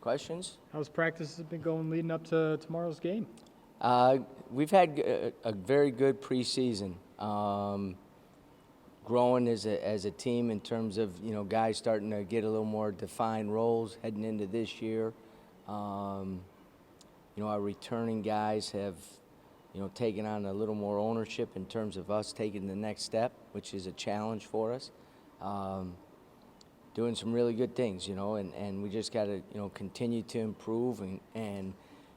Questions? How's practice been going leading up to tomorrow's game? We've had a very good preseason. Growing as a team in terms of, guys starting to get a little more defined roles heading into this year. Our returning guys have, taken on a little more ownership in terms of us taking the next step, which is a challenge for us. Doing some really good things, and we just got to, continue to improve and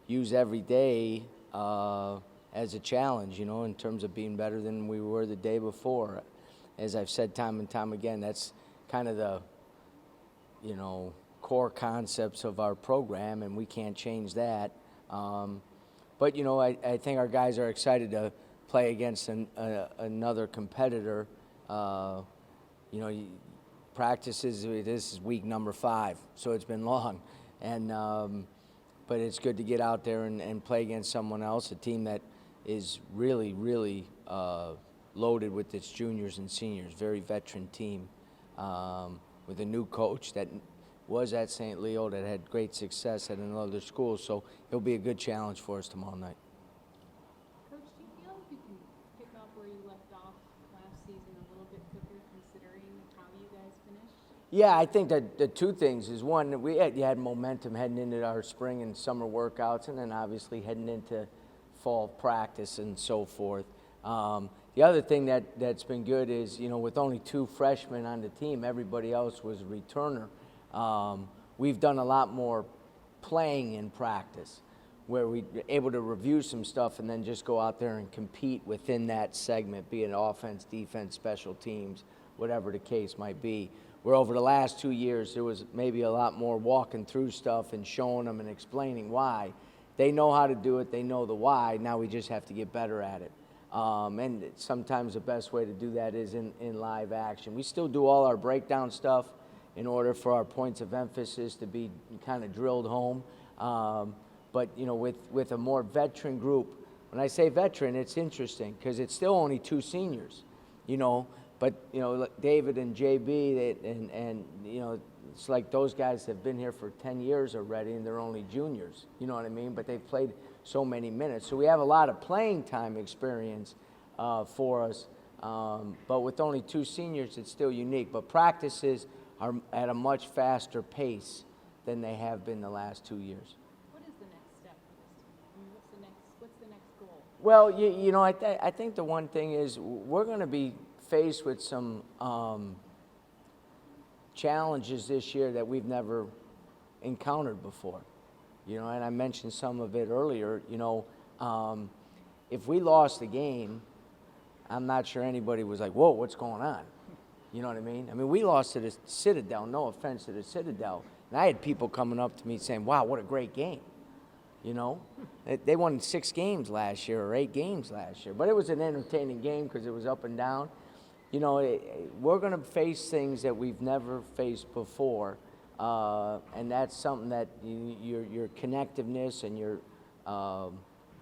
use every day as a challenge, in terms of being better than we were the day before. As I've said time and time again, that's kind of the, core concepts of our program, and we can't change that. But, I think our guys are excited to play against another competitor. Practices, this is week number 5, so it's been long. And but it's good to get out there and play against someone else, a team that is really, really loaded with its juniors and seniors, very veteran team, with a new coach that was at St. Leo that had great success at another school. So it'll be a good challenge for us tomorrow night. Coach, do you feel like you can pick up where you left off last season a little bit quicker considering how you guys finished? Yeah, I think that the two things is, one, you had momentum heading into our spring and summer workouts, and then obviously heading into fall practice and so forth. The other thing that's been good is, with only 2 freshmen on the team, everybody else was a returner. We've done a lot more playing in practice where we're able to review some stuff and then just go out there and compete within that segment, be it offense, defense, special teams, whatever the case might be. Where over the last 2 years, there was maybe a lot more walking through stuff and showing them and explaining why. They know how to do it. They know the why. Now we just have to get better at it. And sometimes the best way to do that is in live action. We still do all our breakdown stuff in order for our points of emphasis to be kind of drilled home. But, with a more veteran group, when I say veteran, it's interesting because it's still only 2 seniors, But, David and JB, it's like those guys have been here for 10 years already and they're only juniors, you know what I mean? But they've played so many minutes. So we have a lot of playing time experience for us. But with only 2 seniors, it's still unique. But practices are at a much faster pace than they have been the last 2 years. What is the next step for this team? I mean, what's the next goal? Well, I think the one thing is we're going to be faced with some challenges this year that we've never encountered before. And I mentioned some of it earlier. If we lost the game, I'm not sure anybody was like, whoa, what's going on? You know what I mean? I mean, we lost to the Citadel, no offense to the Citadel. And I had people coming up to me saying, wow, what a great game. They won 6 games last year or 8 games last year. But it was an entertaining game because it was up and down. We're going to face things that we've never faced before. And that's something that your connectiveness and your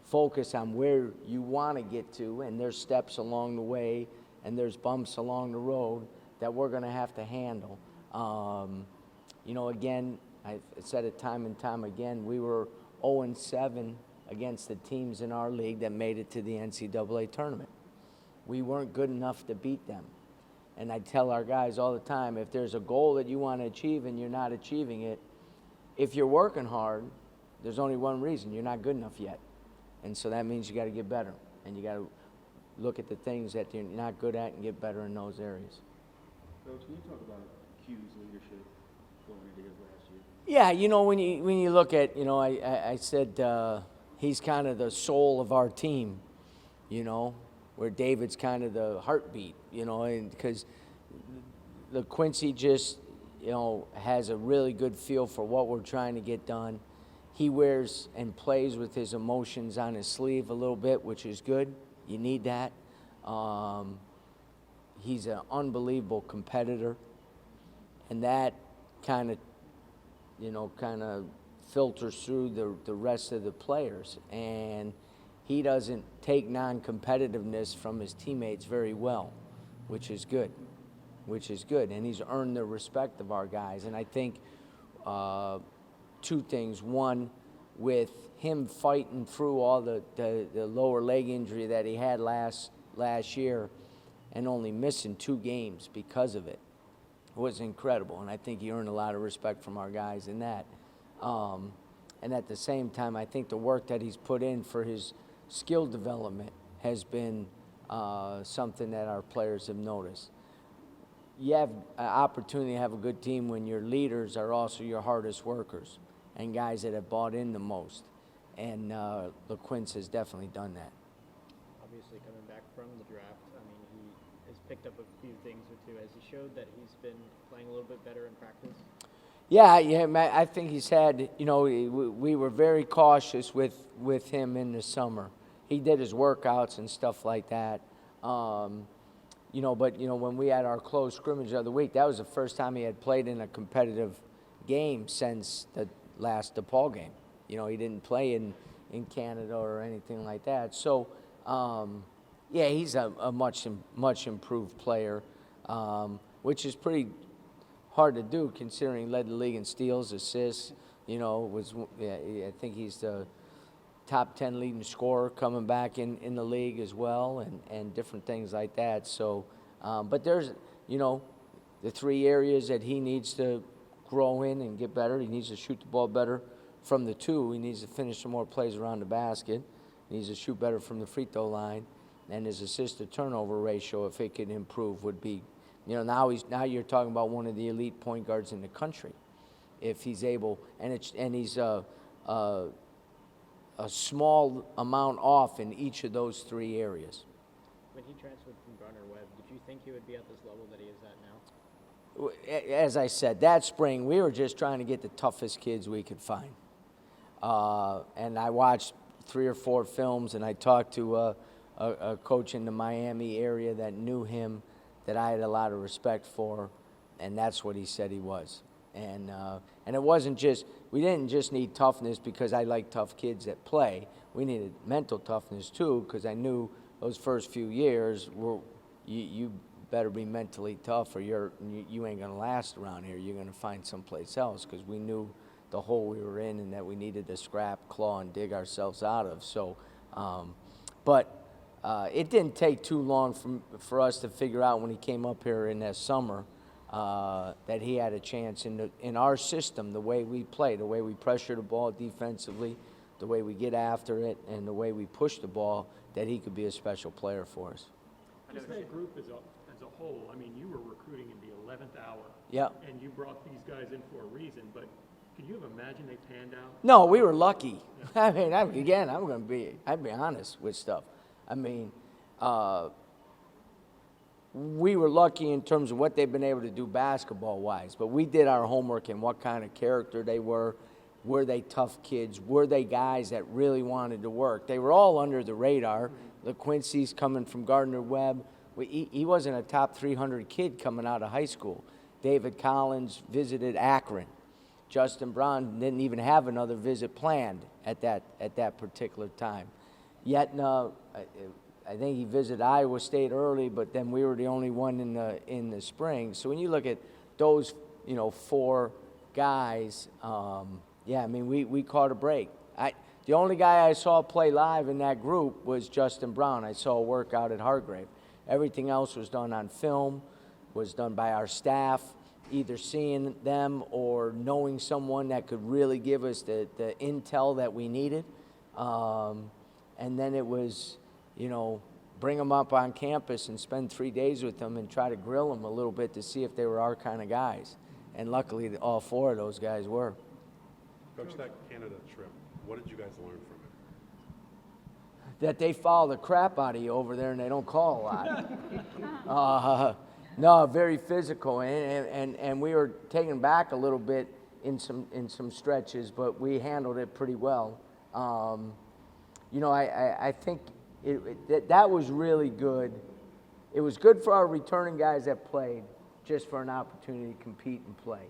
focus on where you want to get to, and there's steps along the way and there's bumps along the road that we're going to have to handle. Again, I've said it time and time again, we were 0-7 against the teams in our league that made it to the NCAA tournament. We weren't good enough to beat them. And I tell our guys all the time, if there's a goal that you want to achieve and you're not achieving it, if you're working hard, there's only one reason: you're not good enough yet. And so that means you got to get better, and you got to look at the things that you're not good at and get better in those areas. Coach, can you talk about Q's leadership going into his last year? Yeah, when you look at, I said he's kind of the soul of our team, where David's kind of the heartbeat, and because the Quincy just, has a really good feel for what we're trying to get done. He wears and plays with his emotions on his sleeve a little bit, which is good. You need that. He's an unbelievable competitor, and that kind of filters through the rest of the players. And he doesn't take non-competitiveness from his teammates very well, which is good. And he's earned the respect of our guys. And I think two things. One, with him fighting through all the lower leg injury that he had last year and only missing 2 games because of it was incredible. And I think he earned a lot of respect from our guys in that. And at the same time, I think the work that he's put in for his skill development has been something that our players have noticed. You have an opportunity to have a good team when your leaders are also your hardest workers and guys that have bought in the most. And LaQuince has definitely done that. Obviously, coming back from the draft, I mean, he has picked up a few things or two. Has he showed that he's been playing a little bit better in practice? Yeah, I think he's had, we were very cautious with him in the summer. He did his workouts and stuff like that. But when we had our close scrimmage the other week, that was the first time he had played in a competitive game since the last DePaul game. He didn't play in Canada or anything like that. So, he's a much improved player, which is pretty hard to do considering he led the league in steals, assists. I think he's the top 10 leading scorer coming back in the league as well, and different things like that. So, but there's, the 3 areas that he needs to grow in and get better. He needs to shoot the ball better from the 2. He needs to finish some more plays around the basket. He needs to shoot better from the free throw line. And his assist to turnover ratio, if it could improve, would be, now you're talking about one of the elite point guards in the country. If he's able, and he's a small amount off in each of those 3 areas. When he transferred from Gardner-Webb, did you think he would be at this level that he is at now? As I said, that spring, we were just trying to get the toughest kids we could find. And I watched 3 or 4 films, and I talked to a coach in the Miami area that knew him, that I had a lot of respect for, and that's what he said he was. And it wasn't just, we didn't just need toughness because I like tough kids that play. We needed mental toughness too, because I knew those first few years you better be mentally tough or you ain't gonna last around here. You're gonna find someplace else, because we knew the hole we were in and that we needed to scrap, claw, and dig ourselves out of. So, it didn't take too long for us to figure out when he came up here in that summer that he had a chance in our system, the way we play, the way we pressure the ball defensively, the way we get after it, and the way we push the ball, that he could be a special player for us. Just that group as a whole, I mean, you were recruiting in the 11th hour. Yeah. And you brought these guys in for a reason, but could you have imagined they panned out? No, we were lucky. I mean, I'd be honest with stuff. I mean, we were lucky in terms of what they've been able to do basketball-wise, but we did our homework in what kind of character they were. Were they tough kids? Were they guys that really wanted to work? They were all under the radar. LaQuincy's coming from Gardner-Webb. He wasn't a top 300 kid coming out of high school. David Collins visited Akron. Justin Brown didn't even have another visit planned at that particular time. Yet, I think he visited Iowa State early, but then we were the only one in the spring. So when you look at those, 4 guys, I mean, we caught a break. The only guy I saw play live in that group was Justin Brown. I saw a workout at Hargrave. Everything else was done on film, was done by our staff, either seeing them or knowing someone that could really give us the intel that we needed. And then it was, bring them up on campus and spend 3 days with them and try to grill them a little bit to see if they were our kind of guys. And luckily, all 4 of those guys were. Coach, that Canada trip, what did you guys learn from it? That they follow the crap out of you over there and they don't call a lot. No, very physical, and we were taken back a little bit in some stretches, but we handled it pretty well. I think that was really good. It was good for our returning guys that played, just for an opportunity to compete and play.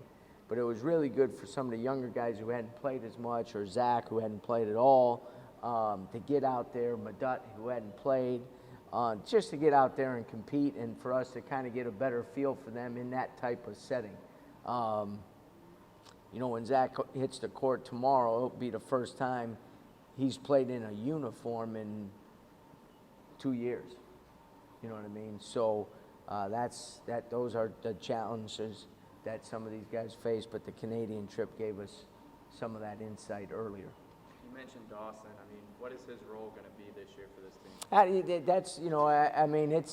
But it was really good for some of the younger guys who hadn't played as much, or Zach, who hadn't played at all, to get out there, Madut, who hadn't played, just to get out there and compete, and for us to kind of get a better feel for them in that type of setting. when Zach hits the court tomorrow, it'll be the first time he's played in a uniform in 2 years. You know what I mean? So those are the challenges that some of these guys face, but the Canadian trip gave us some of that insight earlier. You mentioned Dawson. I mean, what is his role going to be this year for this team? That's, I mean,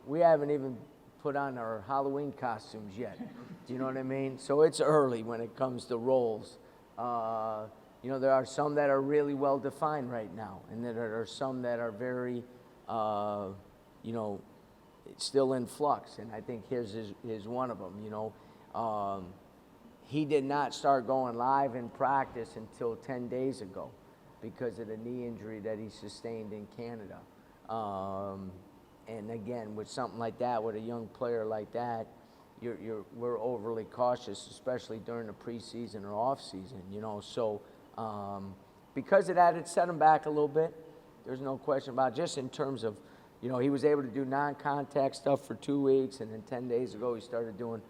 we haven't even put on our Halloween costumes yet. Do you know what I mean? So it's early when it comes to roles. There are some that are really well defined right now, and there are some that are very, still in flux. And I think his is one of them. He did not start going live in practice until 10 days ago because of the knee injury that he sustained in Canada. And again, with something like that, with a young player like that, we're overly cautious, especially during the preseason or off season. So because of that, it set him back a little bit. There's no question about it. Just in terms of, he was able to do non-contact stuff for 2 weeks, and then 10 days ago he started doing,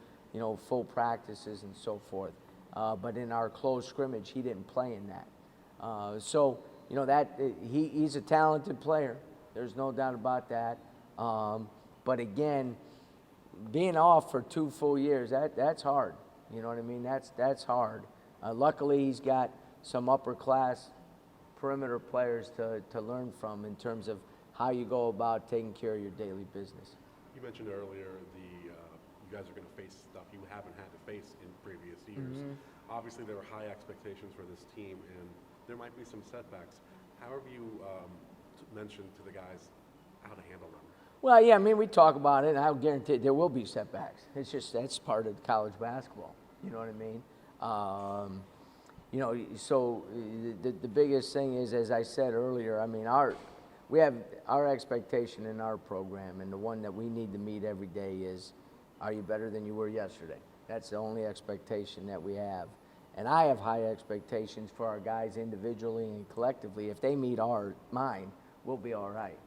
full practices and so forth. But in our close scrimmage, he didn't play in that. He's a talented player. There's no doubt about that. But again, being off for 2 full years, that's hard. You know what I mean? That's hard. Luckily, he's got some upper class perimeter players to learn from in terms of how you go about taking care of your daily business. You mentioned earlier you guys are going to face stuff you haven't had to face in previous years. Mm-hmm. Obviously, there were high expectations for this team, and there might be some setbacks. How have you mentioned to the guys how to handle them? Well, yeah, I mean, we talk about it, and I'll guarantee there will be setbacks. It's just that's part of college basketball. You know what I mean? So the biggest thing is, as I said earlier, I mean, we have our expectation in our program, and the one that we need to meet every day is, are you better than you were yesterday? That's the only expectation that we have. And I have high expectations for our guys individually and collectively. If they meet mine, we'll be all right.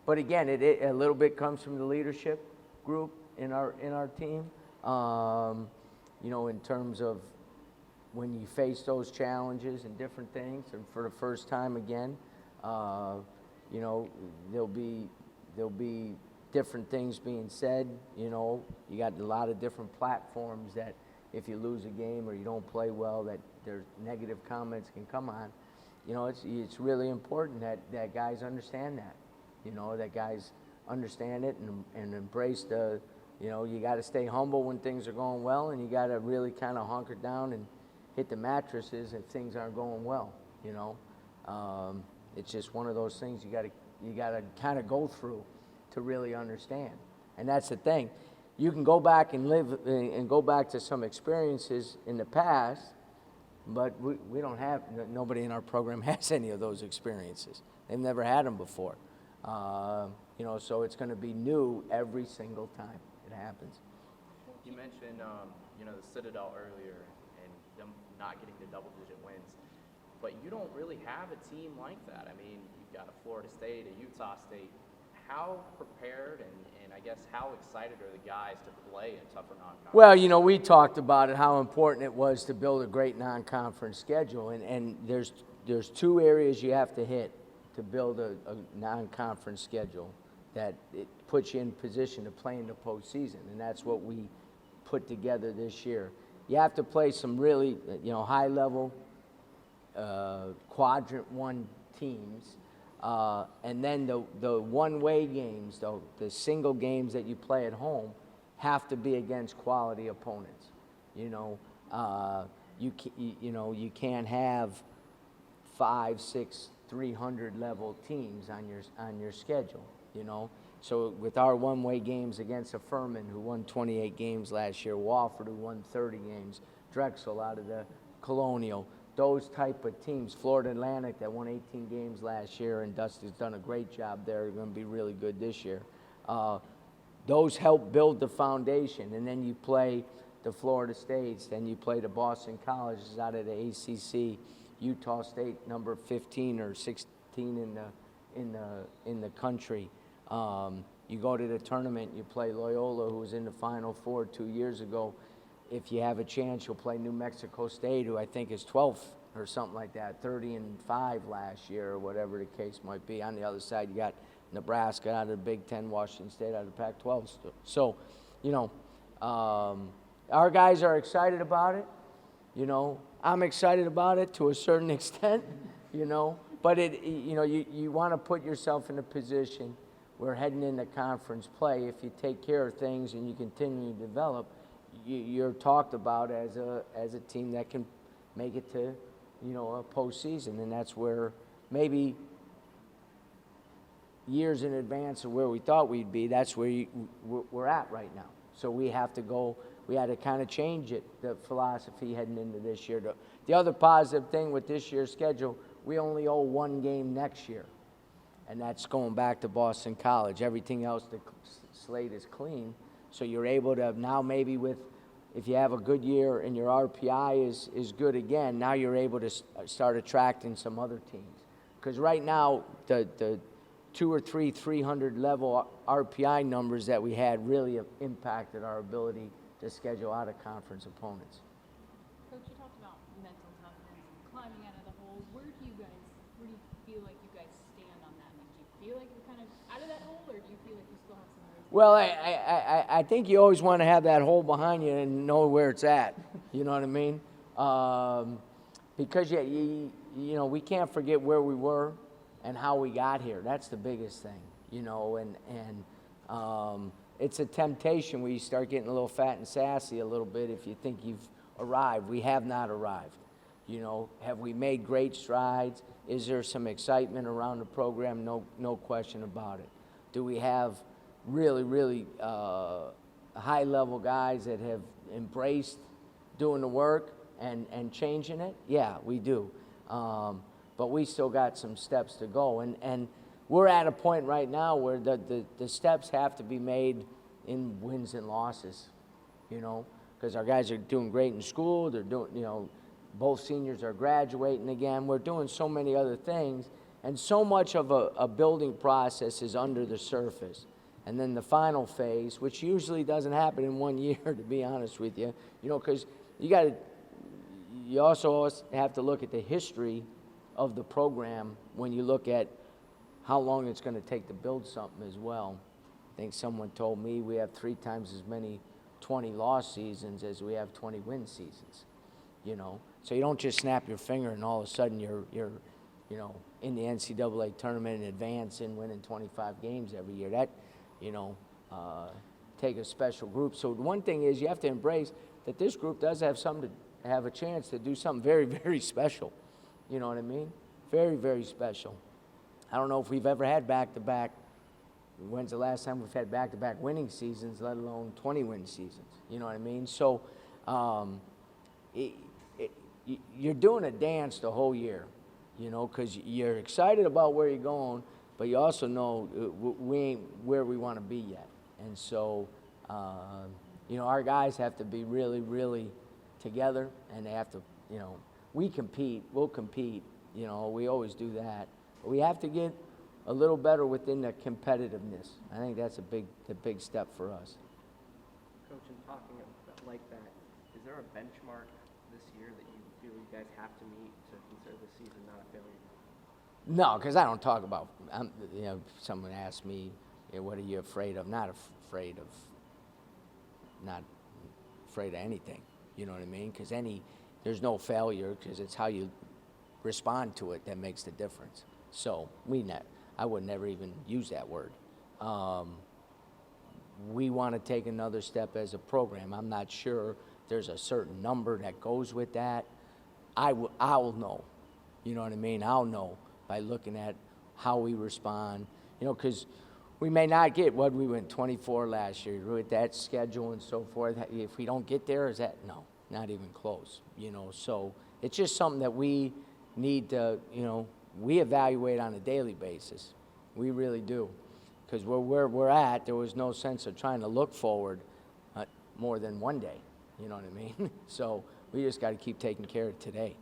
But again, it a little bit comes from the leadership group in our team. In terms of when you face those challenges and different things, and for the first time again, there'll be different things being said. You got a lot of different platforms that if you lose a game or you don't play well, that there's negative comments can come on. It's really important that guys understand that. That guys understand it and embrace you got to stay humble when things are going well, and you got to really kind of hunker down and hit the mattresses if things aren't going well. It's just one of those things you got to kind of go through to really understand. And that's the thing. You can go back and live and go back to some experiences in the past, but we don't have, nobody in our program has any of those experiences. They've never had them before. So it's going to be new every single time it happens. You mentioned, the Citadel earlier and them not getting to double-digit wins, but you don't really have a team like that. I mean, you've got a Florida State, a Utah State. How prepared and I guess how excited are the guys to play a tougher non-conference? Well, we talked about it, how important it was to build a great non-conference schedule, and there's 2 areas you have to hit to build a non-conference schedule that it puts you in position to play in the postseason, and that's what we put together this year. You have to play some really, high-level quadrant 1 teams. And then the one-way games, the single games that you play at home, have to be against quality opponents. You can't have 5, 6, 300 level teams on your schedule. So with our one-way games against a Furman who won 28 games last year, Wofford who won 30 games, Drexel out of the Colonial. Those type of teams, Florida Atlantic that won 18 games last year, and Dusty's done a great job there. They're going to be really good this year. Those help build the foundation, and then you play the Florida States, then you play the Boston Colleges out of the ACC, Utah State number 15 or 16 in the country. You go to the tournament, you play Loyola, who was in the Final Four 2 years ago. if you have a chance, you'll play New Mexico State, who I think is 12th or something like that, 30-5 last year, or whatever the case might be. On the other side, you got Nebraska out of the Big Ten, Washington State out of the Pac-12. So, you know, our guys are excited about it. You know, I'm excited about it to a certain extent, you know. But you want to put yourself in a position where heading into conference play, if you take care of things and you continue to develop, you're talked about as a team that can make it to, you know, a postseason, and that's where maybe years in advance of where we thought we'd be, that's where we're at right now. So we have to go. We had to kind of change it, the philosophy heading into this year. The other positive thing with this year's schedule, we only owe one game next year, and that's going back to Boston College. Everything else, the slate is clean, so you're able to now maybe if you have a good year and your RPI is good again, now you're able to start attracting some other teams. Because right now, the 2 or 3 300 level RPI numbers that we had really have impacted our ability to schedule out of conference opponents. Coach, you talked about mental toughness, climbing out of the hole. Where do you feel like you guys stand on that? Like, do you feel like you're kind of out of that hole, or do you feel like you still have some ways? Well, I think you always want to have that hole behind you and know where it's at. You know what I mean? Because you know, we can't forget where we were and how we got here. That's the biggest thing, you know, and it's a temptation where you start getting a little fat and sassy a little bit if you think you've arrived. We have not arrived. You know, have we made great strides? Is there some excitement around the program? No question about it. Do we have really high-level guys that have embraced doing the work and changing it? Yeah, we do. But we still got some steps to go. And we're at a point right now where the steps have to be made in wins and losses, you know, because our guys are doing great in school. They're doing, you know, both seniors are graduating again. We're doing so many other things, and so much of a building process is under the surface. And then the final phase, which usually doesn't happen in 1 year, to be honest with you, you know, because you also have to look at the history of the program when you look at how long it's going to take to build something as well. I think someone told me we have 3 times as many 20-loss seasons as we have 20-win seasons, you know. So you don't just snap your finger and all of a sudden you're you know, in the NCAA tournament in advance and winning 25 games every year. That, you know, take a special group. So one thing is you have to embrace that this group does have a chance to do something very, very special. You know what I mean? Very, very special. I don't know if we've ever had back-to-back. When's the last time we've had back-to-back winning seasons, let alone 20-win seasons? You know what I mean? So you're doing a dance the whole year, you know, because you're excited about where you're going, but you also know we ain't where we want to be yet. And so, you know, our guys have to be really, really together, and they have to, you know, we'll compete, you know, we always do that. But we have to get a little better within the competitiveness. I think that's a big step for us. Coach, in talking about like that, is there a benchmark this year that you feel you guys have to meet to consider the season not a failure? No, because I don't talk about, you know, someone asked me, you know, what are you afraid of? Not afraid of anything, you know what I mean? Because there's no failure, because it's how you respond to it that makes the difference. So I would never even use that word. We want to take another step as a program. I'm not sure there's a certain number that goes with that. I'll know, you know what I mean? I'll know by looking at how we respond, you know, because we may not get what we went 24 last year with that schedule and so forth. If we don't get there, is that? No, not even close, you know. So it's just something that we need to, you know, we evaluate on a daily basis. We really do. Because where we're at, there was no sense of trying to look forward more than one day. You know what I mean? So we just got to keep taking care of today.